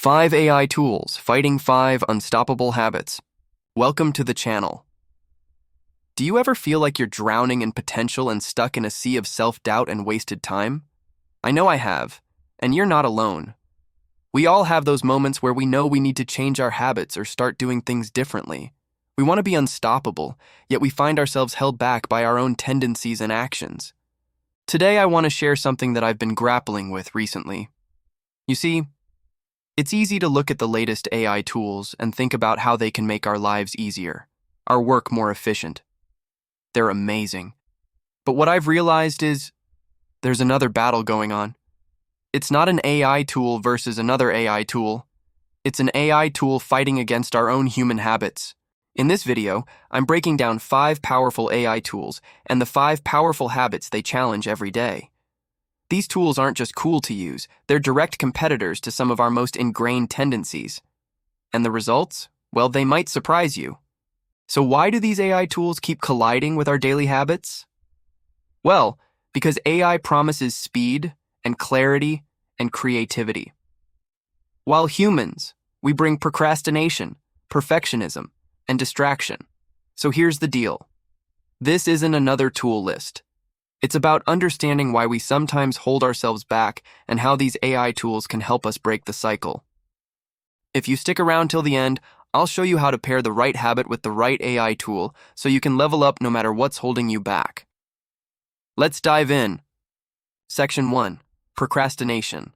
5 AI Tools, Fighting 5 Unstoppable Habits. Welcome to the channel. Do you ever feel like you're drowning in potential and stuck in a sea of self-doubt and wasted time? I know I have, and you're not alone. We all have those moments where we know we need to change our habits or start doing things differently. We want to be unstoppable, yet we find ourselves held back by our own tendencies and actions. Today I want to share something that I've been grappling with recently. You see, it's easy to look at the latest AI tools and think about how they can make our lives easier, our work more efficient. They're amazing. But what I've realized is there's another battle going on. It's not an AI tool versus another AI tool. It's an AI tool fighting against our own human habits. In this video, I'm breaking down 5 powerful AI tools and the 5 powerful habits they challenge every day. These tools aren't just cool to use, they're direct competitors to some of our most ingrained tendencies. And the results? Well, they might surprise you. So why do these AI tools keep colliding with our daily habits? Well, because AI promises speed and clarity and creativity. While humans, we bring procrastination, perfectionism, and distraction. So here's the deal. This isn't another tool list. It's about understanding why we sometimes hold ourselves back and how these AI tools can help us break the cycle. If you stick around till the end, I'll show you how to pair the right habit with the right AI tool so you can level up no matter what's holding you back. Let's dive in. Section 1. Procrastination.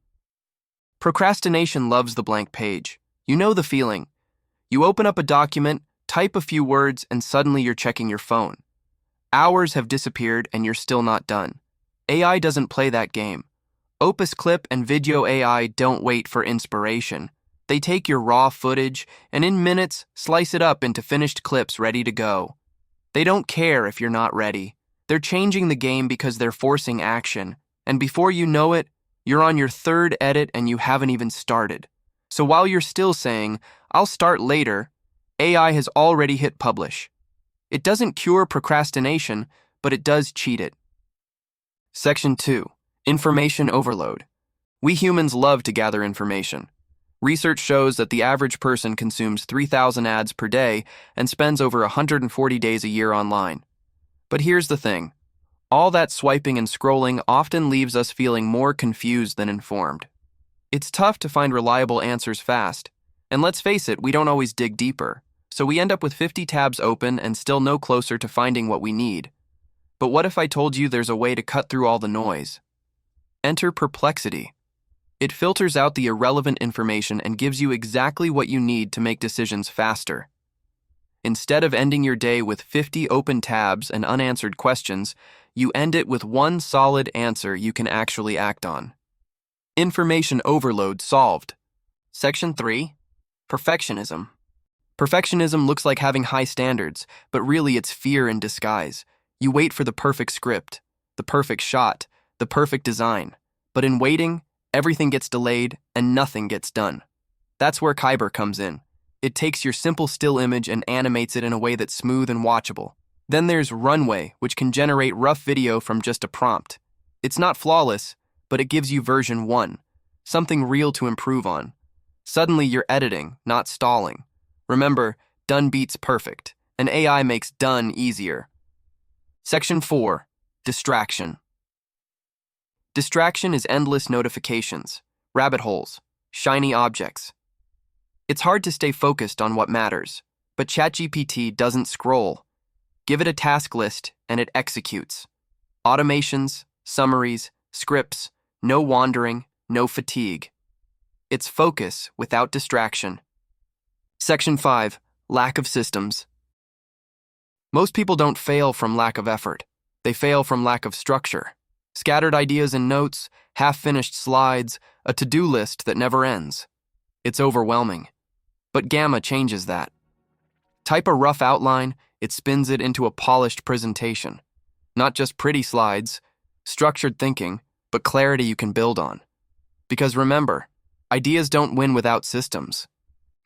Procrastination loves the blank page. You know the feeling. You open up a document, type a few words, and suddenly you're checking your phone. Hours have disappeared and you're still not done. AI doesn't play that game. Opus Clip and Video AI don't wait for inspiration. They take your raw footage and in minutes slice it up into finished clips ready to go. They don't care if you're not ready. They're changing the game because they're forcing action. And before you know it, you're on your 3rd edit and you haven't even started. So while you're still saying, "I'll start later," AI has already hit publish. It doesn't cure procrastination, but it does cheat it. Section 2. Information overload. We humans love to gather information. Research shows that the average person consumes 3,000 ads per day and spends over 140 days a year online. But here's the thing. All that swiping and scrolling often leaves us feeling more confused than informed. It's tough to find reliable answers fast. And let's face it, we don't always dig deeper. So we end up with 50 tabs open and still no closer to finding what we need. But what if I told you there's a way to cut through all the noise? Enter Perplexity. It filters out the irrelevant information and gives you exactly what you need to make decisions faster. Instead of ending your day with 50 open tabs and unanswered questions, you end it with one solid answer you can actually act on. Information overload solved. Section 3. Perfectionism. Perfectionism looks like having high standards, but really it's fear in disguise. You wait for the perfect script, the perfect shot, the perfect design. But in waiting, everything gets delayed and nothing gets done. That's where Kaiber comes in. It takes your simple still image and animates it in a way that's smooth and watchable. Then there's Runway, which can generate rough video from just a prompt. It's not flawless, but it gives you version 1, something real to improve on. Suddenly you're editing, not stalling. Remember, done beats perfect, and AI makes done easier. Section 4. Distraction. Distraction is endless notifications, rabbit holes, shiny objects. It's hard to stay focused on what matters, but ChatGPT doesn't scroll. Give it a task list and it executes. Automations, summaries, scripts, no wandering, no fatigue. It's focus without distraction. Section 5. Lack of systems. Most people don't fail from lack of effort. They fail from lack of structure. Scattered ideas and notes, half-finished slides, a to-do list that never ends. It's overwhelming. But Gamma changes that. Type a rough outline, it spins it into a polished presentation. Not just pretty slides, structured thinking, but clarity you can build on. Because remember, ideas don't win without systems.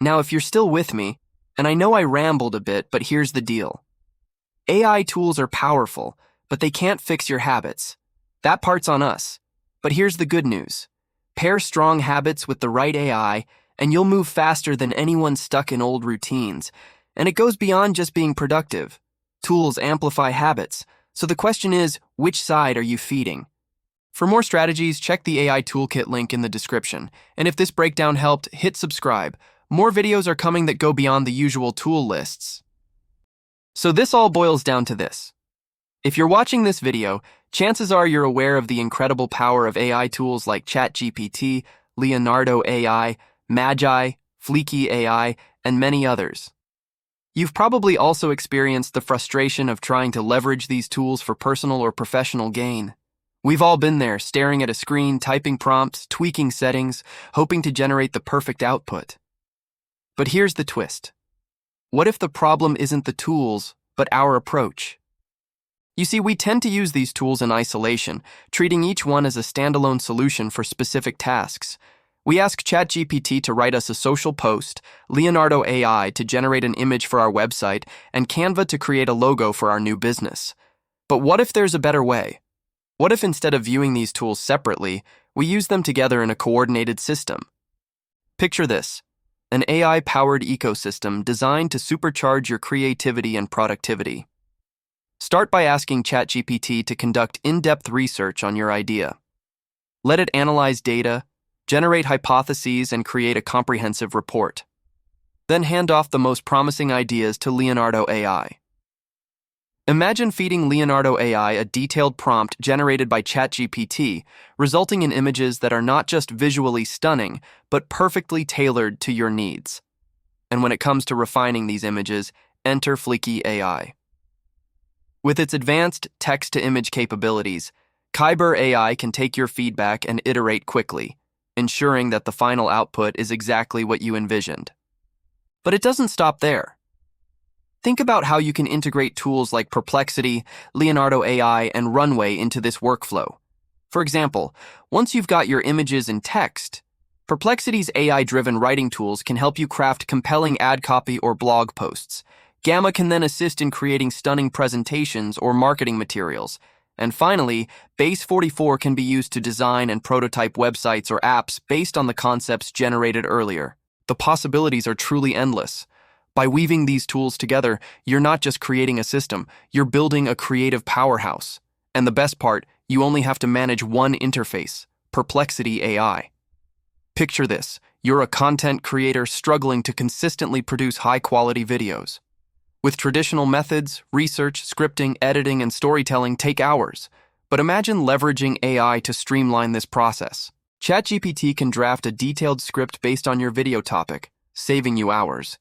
Now, if you're still with me, and I know I rambled a bit, but here's the deal. AI tools are powerful, but they can't fix your habits. That part's on us. But here's the good news. Pair strong habits with the right AI, and you'll move faster than anyone stuck in old routines. And it goes beyond just being productive. Tools amplify habits, so the question is, which side are you feeding? For more strategies, check the AI Toolkit link in the description. And if this breakdown helped, hit subscribe. More videos are coming that go beyond the usual tool lists. So this all boils down to this. If you're watching this video, chances are you're aware of the incredible power of AI tools like ChatGPT, Leonardo AI, Magi, Fleeky AI, and many others. You've probably also experienced the frustration of trying to leverage these tools for personal or professional gain. We've all been there, staring at a screen, typing prompts, tweaking settings, hoping to generate the perfect output. But here's the twist. What if the problem isn't the tools, but our approach? You see, we tend to use these tools in isolation, treating each one as a standalone solution for specific tasks. We ask ChatGPT to write us a social post, Leonardo AI to generate an image for our website, and Canva to create a logo for our new business. But what if there's a better way? What if instead of viewing these tools separately, we use them together in a coordinated system? Picture this, an AI-powered ecosystem designed to supercharge your creativity and productivity. Start by asking ChatGPT to conduct in-depth research on your idea. Let it analyze data, generate hypotheses, and create a comprehensive report. Then hand off the most promising ideas to Leonardo AI. Imagine feeding Leonardo AI a detailed prompt generated by ChatGPT, resulting in images that are not just visually stunning, but perfectly tailored to your needs. And when it comes to refining these images, enter Fleeky AI. With its advanced text-to-image capabilities, Kaiber AI can take your feedback and iterate quickly, ensuring that the final output is exactly what you envisioned. But it doesn't stop there. Think about how you can integrate tools like Perplexity, Leonardo AI, and Runway into this workflow. For example, once you've got your images and text, Perplexity's AI-driven writing tools can help you craft compelling ad copy or blog posts. Gamma can then assist in creating stunning presentations or marketing materials. And finally, Base 44 can be used to design and prototype websites or apps based on the concepts generated earlier. The possibilities are truly endless. By weaving these tools together, you're not just creating a system, you're building a creative powerhouse. And the best part, you only have to manage one interface, Perplexity AI. Picture this, you're a content creator struggling to consistently produce high-quality videos. With traditional methods, research, scripting, editing, and storytelling take hours. But imagine leveraging AI to streamline this process. ChatGPT can draft a detailed script based on your video topic, saving you hours.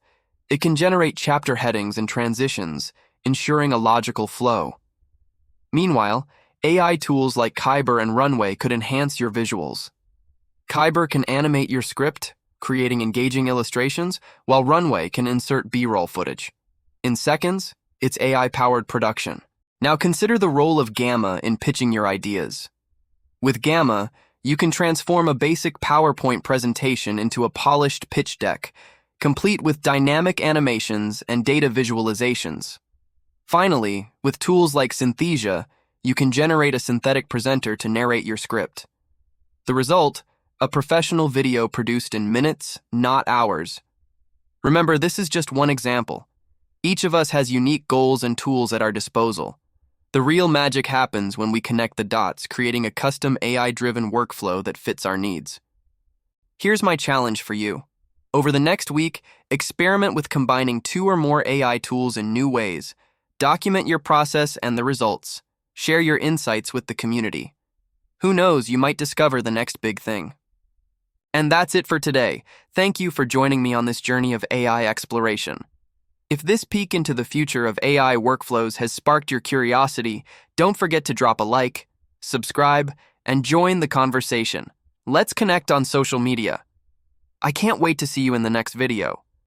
It can generate chapter headings and transitions, ensuring a logical flow. Meanwhile, AI tools like Kaiber and Runway could enhance your visuals. Kaiber can animate your script, creating engaging illustrations, while Runway can insert B-roll footage. In seconds, it's AI-powered production. Now consider the role of Gamma in pitching your ideas. With Gamma, you can transform a basic PowerPoint presentation into a polished pitch deck, complete with dynamic animations and data visualizations. Finally, with tools like Synthesia, you can generate a synthetic presenter to narrate your script. The result, a professional video produced in minutes, not hours. Remember, this is just one example. Each of us has unique goals and tools at our disposal. The real magic happens when we connect the dots, creating a custom AI-driven workflow that fits our needs. Here's my challenge for you. Over the next week, experiment with combining 2 or more AI tools in new ways. Document your process and the results. Share your insights with the community. Who knows, you might discover the next big thing. And that's it for today. Thank you for joining me on this journey of AI exploration. If this peek into the future of AI workflows has sparked your curiosity, don't forget to drop a like, subscribe, and join the conversation. Let's connect on social media. I can't wait to see you in the next video.